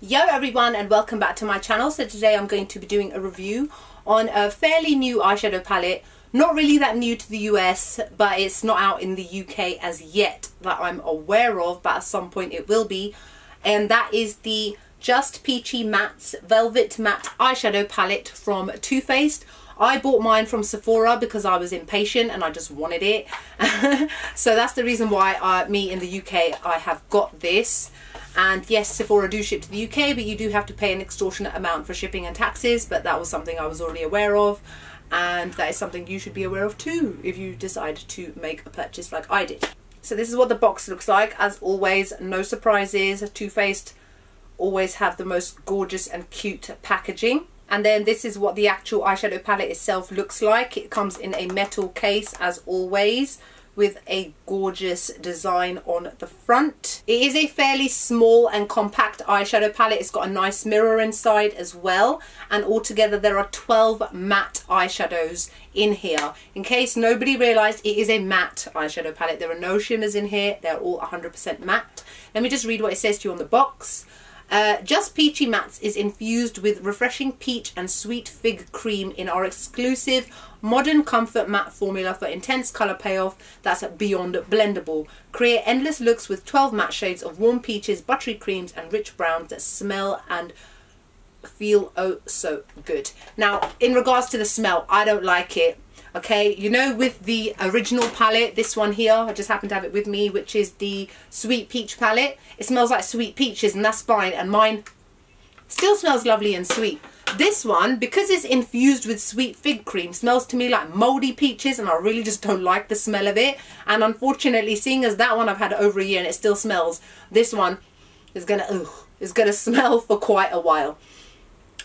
Yo everyone, and welcome back to my channel. So today I'm going to be doing a review on a fairly new eyeshadow palette. Not really that new to the US, but it's not out in the UK as yet that I'm aware of, but at some point it will be. And that is the Just Peachy Mattes Velvet Matte Eyeshadow Palette from Too Faced. I bought mine from Sephora because I was impatient and I just wanted it. So that's the reason why me in the UK, I have got this. And yes, Sephora do ship to the UK, but you do have to pay an extortionate amount for shipping and taxes. But that was something I was already aware of. And that is something you should be aware of too if you decide to make a purchase like I did. So this is what the box looks like. As always, no surprises. Too Faced always have the most gorgeous and cute packaging. And then this is what the actual eyeshadow palette itself looks like. It comes in a metal case as always, with a gorgeous design on the front. It is a fairly small and compact eyeshadow palette. It's got a nice mirror inside as well, and altogether there are 12 matte eyeshadows in here. In case nobody realized, it is a matte eyeshadow palette. There are no shimmers in here. They're all 100% matte. Let me just read what it says to you on the box. Just Peachy Mattes is infused with refreshing peach and sweet fig cream in our exclusive modern comfort matte formula for intense colour payoff that's beyond blendable. Create endless looks with 12 matte shades of warm peaches, buttery creams and rich browns that smell and feel oh so good. Now, in regards to the smell, I don't like it. Okay, you know, with the original palette, this one here, I just happen to have it with me, which is the Sweet Peach palette. It smells like sweet peaches and that's fine, and mine still smells lovely and sweet. This one, because it's infused with sweet fig cream, smells to me like moldy peaches, and I really just don't like the smell of it. And unfortunately, seeing as that one I've had over a year and it still smells, this one is gonna smell for quite a while.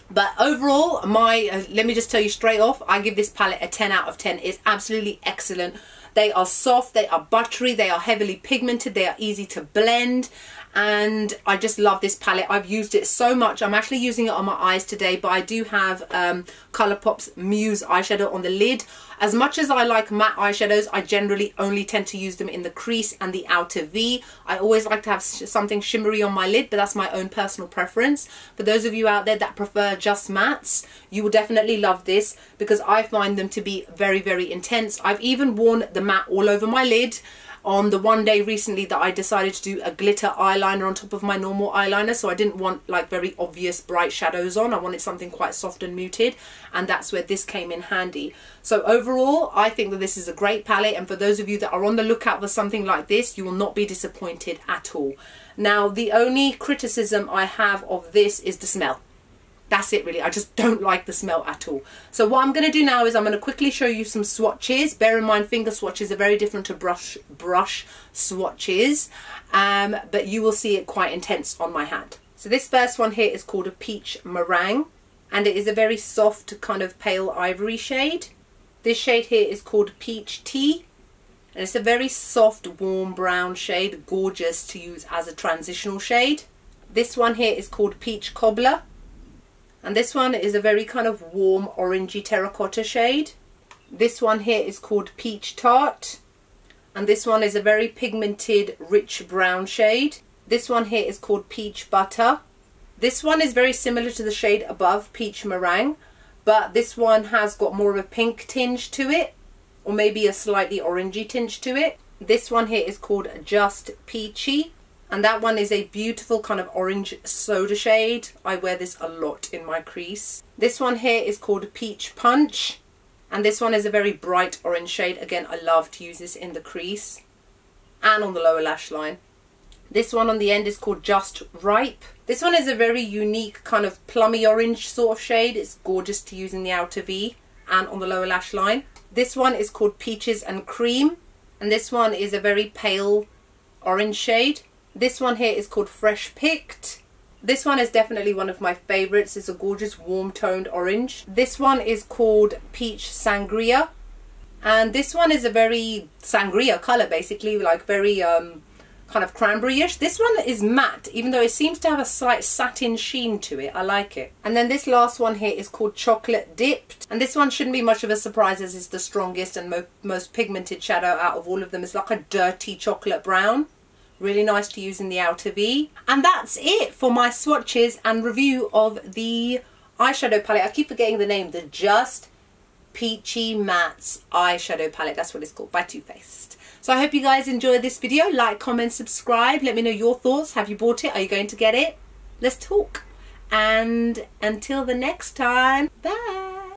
But overall, let me just tell you straight off, I give this palette a 10 out of 10. It's absolutely excellent. They are soft, they are buttery, they are heavily pigmented, they are easy to blend. And I just love this palette. I've used it so much. I'm actually using it on my eyes today, but I do have Colourpop's Muse eyeshadow on the lid. As much as I like matte eyeshadows, I generally only tend to use them in the crease and the outer V. I always like to have something shimmery on my lid, but that's my own personal preference. For those of you out there that prefer just mattes, you will definitely love this because I find them to be very, very intense. I've even worn the matte all over my lid on the one day recently that I decided to do a glitter eyeliner on top of my normal eyeliner, so I didn't want like very obvious bright shadows on. I wanted something quite soft and muted, and that's where this came in handy. So overall, I think that this is a great palette, and for those of you that are on the lookout for something like this, you will not be disappointed at all. Now, the only criticism I have of this is the smell. That's it really. I just don't like the smell at all. So what I'm going to do now is I'm going to quickly show you some swatches. Bear in mind, finger swatches are very different to brush swatches, but you will see it quite intense on my hand. So this first one here is called a Peach Meringue, and it is a very soft kind of pale ivory shade. This shade here is called Peach Tea, and it's a very soft warm brown shade, gorgeous to use as a transitional shade. This one here is called Peach Cobbler. And this one is a very kind of warm orangey terracotta shade. This one here is called Peach Tart. And this one is a very pigmented, rich brown shade. This one here is called Peach Butter. This one is very similar to the shade above, Peach Meringue, but this one has got more of a pink tinge to it, or maybe a slightly orangey tinge to it. This one here is called Just Peachy. And that one is a beautiful kind of orange soda shade. I wear this a lot in my crease. This one here is called Peach Punch. And this one is a very bright orange shade. Again, I love to use this in the crease and on the lower lash line. This one on the end is called Just Ripe. This one is a very unique kind of plummy orange sort of shade. It's gorgeous to use in the outer V and on the lower lash line. This one is called Peaches and Cream. And this one is a very pale orange shade. This one here is called Fresh Picked. This one is definitely one of my favorites. It's a gorgeous warm toned orange. This one is called Peach Sangria. And this one is a very sangria color, basically, like very kind of cranberry-ish. This one is matte, even though it seems to have a slight satin sheen to it. I like it. And then this last one here is called Chocolate Dipped. And this one shouldn't be much of a surprise as it's the strongest and most pigmented shadow out of all of them. It's like a dirty chocolate brown. Really nice to use in the outer V. And that's it for my swatches and review of the eyeshadow palette. I keep forgetting the name. The Just Peachy Mattes eyeshadow palette. That's what it's called, by Too Faced. So I hope you guys enjoyed this video. Like, comment, subscribe. Let me know your thoughts. Have you bought it? Are you going to get it? Let's talk. And until the next time, bye.